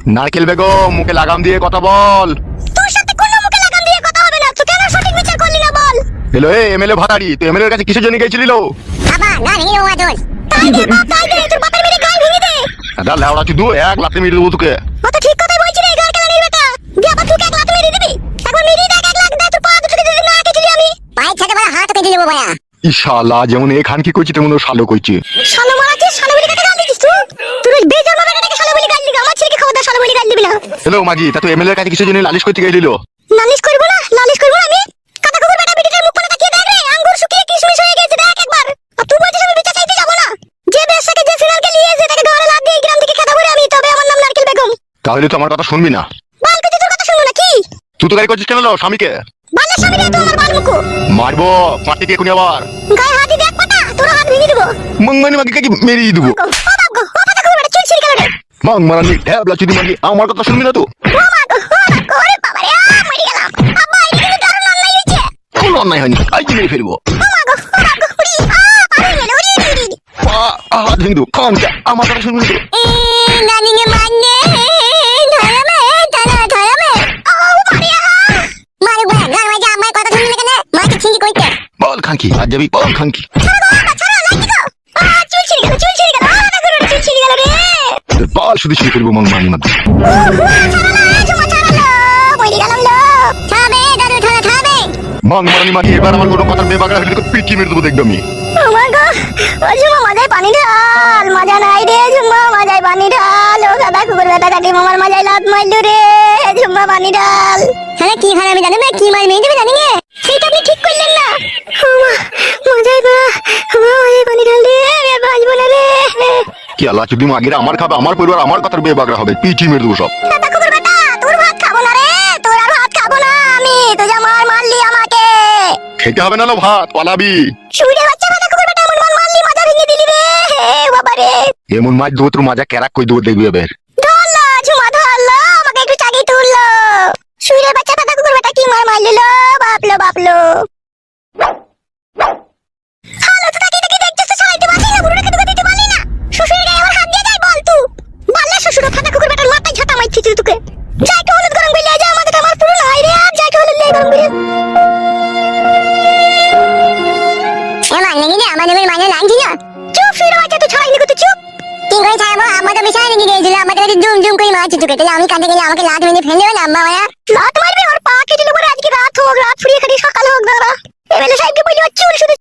নারকেল বেগম, মুখে লাগাম দিয়ে কথা বল। তোর সাথে কোনো মুখে লাগাম দিয়ে কথা হবে না। তুই কেন সঠিক বিচার করলি না বল? হ্যালো এমএলএ ভাতারি, তুই এমএলএ এর কাছে কিসের জন্য গেছিলিল? বাবা না ভেঙে দেবো তোর। তাই দে বাপ, তাই দে, তোর বাপের মেরে গাল ভেঙে দে। দাদা লেওড়া চুদু, এক লাথি মেরে দেবো তোকে। ও তো ঠিক কথাই বলছিস রে, গাল কেলানির বেটা। দিয়ে আবার তুই এক লাথ মেরে দিবি। একবার মেরে দেখ, এক লাথ দে, তোর পা দুটোকে যদি না কেটেলি আমি পায়ের ছাতে বড় হাত কেটে দেবো ভাইয়া। ইশালা যেমন এ খান কি করছি তেমন ও শালো কইছে। শালো মারাছিস, শালো বলি কাকে গাল দিছিস তুই? তুই ওই বেজন্মা বেটাটাকে শালো বলি গাল দিবি, আমার ছেলেকে খবরদার শালো বলি গাল দিবি না। হ্যালো মাগি, তা তুই এমএলএ এর কাছে কিসের জন্য লালিশ করতে গেলিল? নালিশ করবো না, নালিশ করবো না আমি? কাদা কুকুর বেটা বিটিটার মুখ পানে তাকিয়ে দেখ রে, আঙ্গুর শুকিয়ে কিশমিশ হয়ে গেছে দেখ একবার। আর তুই বলছিস আমি বিচার চাইতে যাবো না? যে বেশাকে যে সিরিয়ালকে নিয়ে এসে তাকে ঘরে লাদ দিয়ে এই গ্রাম থেকে খেদা ভরে আমি, তবে আমার নাম নারকেল বেগম। তাহলে তো আমার কথা শুনবি না। বাল কেটে তোর কথা শুনবো না কি? তুই তো গাড়ি করছিস কেন লো স্বামীকে? বালের স্বামী রে, তো আমার বাল মুখো। মারবো পাটি দিয়ে এখনই আবার। গায়ে হাতি দেখ পাটা, তোর হাত ভেঙে দেবো। মঙ্গনি মাগি কি মেরিয়ে দেবো। ও বাপ গো, ও পাতা কুকুর বেটা চুল ছিঁড়ে গেল রে। মাং মারানি ঢ্যাবলা চুদি মাগি, আমার কথা শুনবি না তো? ও মা গো, ওরে বাবা রে, মরে গেলাম। আব্বা এটা কিন্তু দারুণ অন্যায় হয়েছে। কোনো অন্যায় হয়নি, আই কি মেরে ফেলবো। ও মা গো, উড়ি, পারুই গেল, উড়ি উড়ি উড়ি। হাত ভেঙে দেবো, খাম আমার কথা শুনবি না তো? নানিকে মারনে ধরামে টানা ধরামে। ও মারিয়া মারু বড় গান মাঝে আমার কথা শুনবি না কেন? মাকে ছিঙ্কি কইতে বল খাঙ্কি, আজ যাবি বল খাঙ্কি। ছাড়ো বাবা, ছাড়ো লাইট দাও। চুল ছিঁড়ে গেল, চুল ছিঁড়ে গেল, দাদা করে চুল ছিঁড়ে গেল রে। বল শুধু ছিঁড়ে ফেলবো মাং মারানি মাগি। ছাড়ো না, ঝুমা ছাড়ো লো, মরে গেলাম লো। থামে দাদু, থামে। মাং মারানি মাগি, এবার আমার কোনো কথার বেবাগড়া হলে তো পিটি মেরে দেবো দেখবি আমি। ও মা গো, ও ঝুমা মাজায় পানি ঢাল, মাজা নাই রে ঝুমা, মাজায় পানি ঢাল। ও দাদা কুকুর বেটা কাটি মামার মাজায় লাত মারলো রে, ঝুমা পানি ঢাল। হ্যাঁ কি হারামি আমি জানি না, কি মার মেয়ে দেবে জানি না, সেটা আপনি ঠিক করলেন না। ও মা, মাজায় বা, মাজায় পানি ঢাল রে, আমি আর বাঁচবো না রে। কি আল্লাহ চুদি মাগিরা আমার খাবে, আমার পরিবার আমার কথার বেবাগড়া হবে, পিটি মেরে দেবো সব। দাদা কুকুর বেটা, তোর ভাত খাবো না রে, তোর আর ভাত খাবো না আমি, তুই যা মারলি আমাকে। খেতে হবে না লো ভাত, পালাবি। শুইরে বাচ্চা দাদা কুকুর বেটা, এমন মারলি, মাজা ভেঙে দিলি রে, বাবা রে। এমন মাছ দেবো তোর মাজা ক্যারাক কই দেবো দেখবি এবার। ধরলো ঝুমা, ধরলো আমাকে একটু চাগিয়ে তুললো। শুইরে বাচ্চা দাদা কুকুর বেটা কি মারলো, বাপলো বাপলো। হালো তো তাকিয়ে তাকিয়ে দেখছিস তো, চালাইতে পারলি না, বুড়োটাকে ঢুকে দিতে পারলি না। শ্বশুরের গায়ে আমার হাত দিয়ে যায় বল তুই? বাল্লা শ্বশুর দাদা কুকুর বেটার মাথায় ঝাঁটা মারছিস তোকে। যাই একটু হলুদ গরম করলে যা, আমাদের আমার পুরো নাই রে, আর যাই একটু হলুদ দিয়ে গরম করে। এমন নাকি না আমাদের মানে লাগছিল। চুপ শুইরে বাচ্চা, তুই ছাড়াই নিকো, তুই চুপ। কি করে ছাড়াবো? আমাদের বিশাল রেগে গিয়েছিল, আমাদের কাছে জুম জুম করে মারছি তোকে, তাহলে আমি কাঁদতে গেলে আমাকে লাত মেরে ফেলে দেবে না আম্মা মায়া? লাত মারবে, ওর পা কেটে নেবো, আজকে রাত হোক, রাত ফুরিয়ে খাটি সকাল হোক দাঁড়া। এমএলএ সাহেবকে বলি ওর চুল শুধু